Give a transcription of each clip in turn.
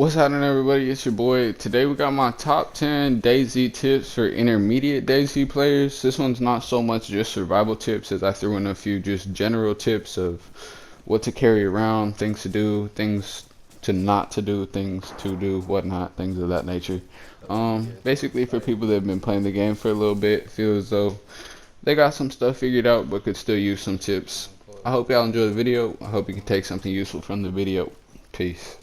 What's happening, everybody? It's your boy. Today we got my top 10 DayZ tips for intermediate DayZ players. This one's not so much just survival tips as I threw in a few just general tips of what to carry around, things to do, things to not to do, things to do, whatnot, things of that nature. Basically for people that have been playing the game for a little bit, feel as though they got some stuff figured out but could still use some tips. I hope y'all enjoy the video. I hope you can take something useful from the video. Peace.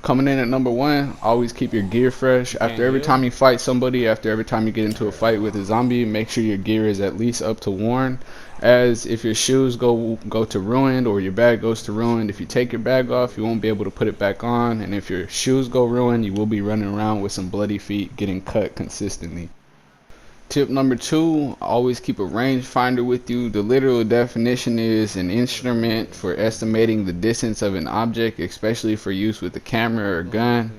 Coming in at number 1, always keep your gear fresh. After every time you fight somebody, after every time you get into a fight with a zombie, make sure your gear is at least up to worn. As if your shoes go to ruined or your bag goes to ruined, if you take your bag off, you won't be able to put it back on. And if your shoes go ruined, you will be running around with some bloody feet getting cut consistently. Tip number 2, always keep a rangefinder with you. The literal definition is an instrument for estimating the distance of an object, especially for use with a camera or gun.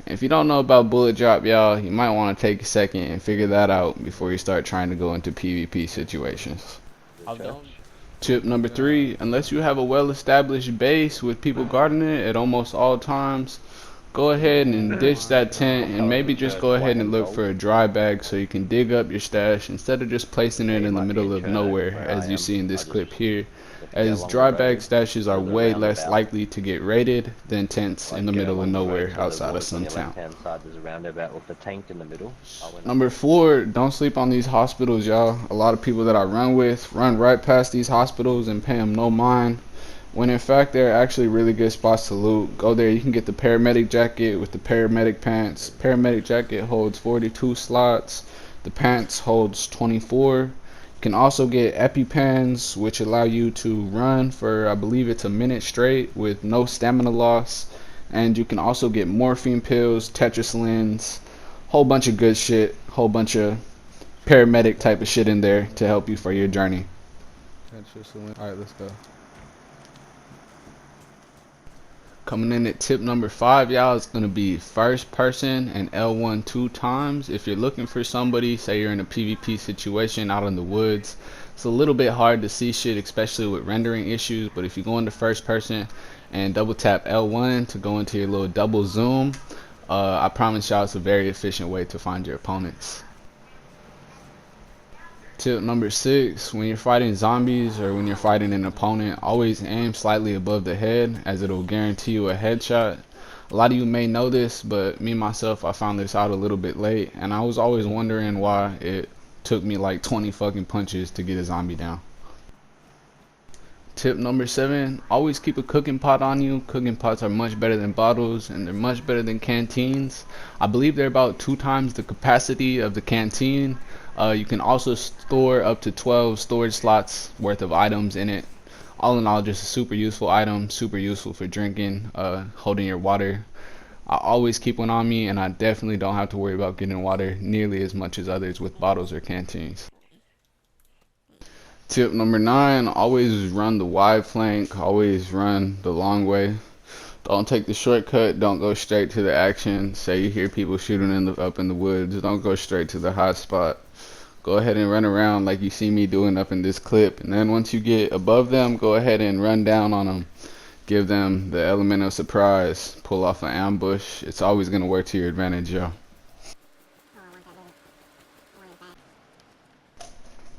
If you don't know about bullet drop, y'all, you might want to take a second and figure that out before you start trying to go into PvP situations. Tip number 3, unless you have a well-established base with people guarding it at almost all times, go ahead and ditch that tent and maybe just go ahead and look for a dry bag so you can dig up your stash instead of just placing it in the middle of nowhere as you see in this clip here, as dry bag stashes are way less likely to get raided than tents in the middle of nowhere outside of some town. Number 4, don't sleep on these hospitals, y'all. A lot of people that I run with run right past these hospitals and pay them no mind, when in fact they're actually really good spots to loot. Go there, you can get the paramedic jacket with the paramedic pants. Paramedic jacket holds 42 slots, the pants holds 24. You can also get EpiPens, which allow you to run for, I believe it's a minute straight with no stamina loss. And you can also get morphine pills, tetracyclines, whole bunch of good shit, whole bunch of paramedic type of shit in there to help you for your journey. Alright, let's go. Coming in at tip number 5, y'all, it's going to be first person and L1 2 times. If you're looking for somebody, say you're in a PvP situation out in the woods, it's a little bit hard to see shit, especially with rendering issues, but if you go into first person and double tap L1 to go into your little double zoom, I promise y'all it's a very efficient way to find your opponents. Tip number 6, when you're fighting zombies or when you're fighting an opponent, always aim slightly above the head as it'll guarantee you a headshot. A lot of you may know this, but me myself, I found this out a little bit late, and I was always wondering why it took me like 20 fucking punches to get a zombie down. Tip number 7, always keep a cooking pot on you. Cooking pots are much better than bottles, and they're much better than canteens. I believe they're about 2 times the capacity of the canteen. You can also store up to 12 storage slots worth of items in it. All in all, just a super useful item, super useful for drinking, holding your water. I always keep one on me, and I definitely don't have to worry about getting water nearly as much as others with bottles or canteens. Tip number 9, always run the wide flank, always run the long way. Don't take the shortcut, don't go straight to the action. Say you hear people shooting up in the woods, don't go straight to the hot spot. Go ahead and run around like you see me doing up in this clip, and then once you get above them, go ahead and run down on them. Give them the element of surprise, pull off an ambush. It's always going to work to your advantage, yo.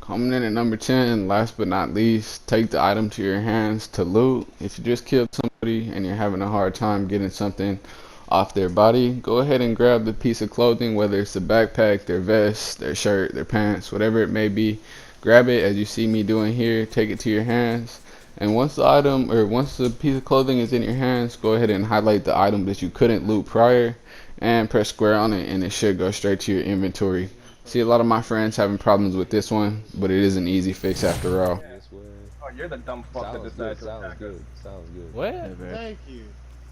Coming in at number 10, last but not least, take the item to your hands to loot. If you just killed somebody and you're having a hard time getting something off their body, go ahead and grab the piece of clothing, whether it's a backpack, their vest, their shirt, their pants, whatever it may be. Grab it as you see me doing here, take it to your hands, and once the piece of clothing is in your hands, go ahead and highlight the item that you couldn't loot prior and press square on it, and it should go straight to your inventory. See, a lot of my friends having problems with this one, but it is an easy fix after all. Oh, you're the dumb fuck that decided to attack us. Sounds good. What? Thank you.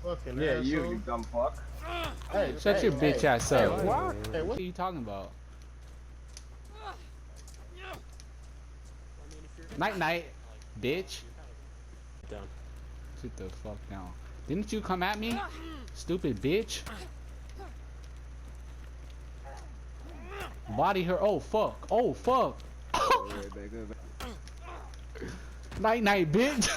Fucking Yeah, asshole. you dumb fuck. Hey, Shut your bitch ass up. Hey, What are you talking about? Night night, bitch. Sit the fuck down. Didn't you come at me? Stupid bitch. Body her. Oh fuck. Oh fuck. Night night, bitch.